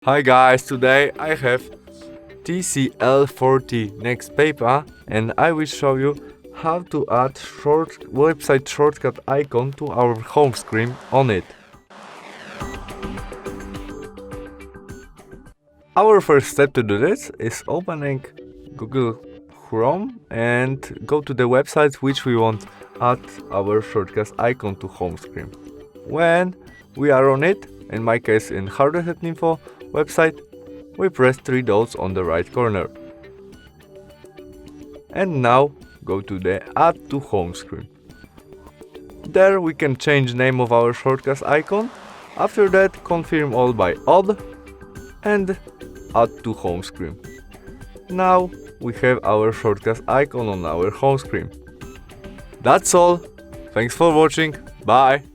Hi guys, today I have TCL 40 NxtPaper and I will show you how to add website shortcut icon to our home screen on it. Our first step to do this is opening Google Chrome and go to the website which we want add our shortcut icon to home screen. When we are on it, in my case in hardware.info website, we press 3 dots on the right corner. And now go to the Add to Home screen. There we can change name of our shortcut icon. After that, confirm all by odd and Add to Home screen. Now we have our shortcut icon on our home screen. That's all. Thanks for watching. Bye.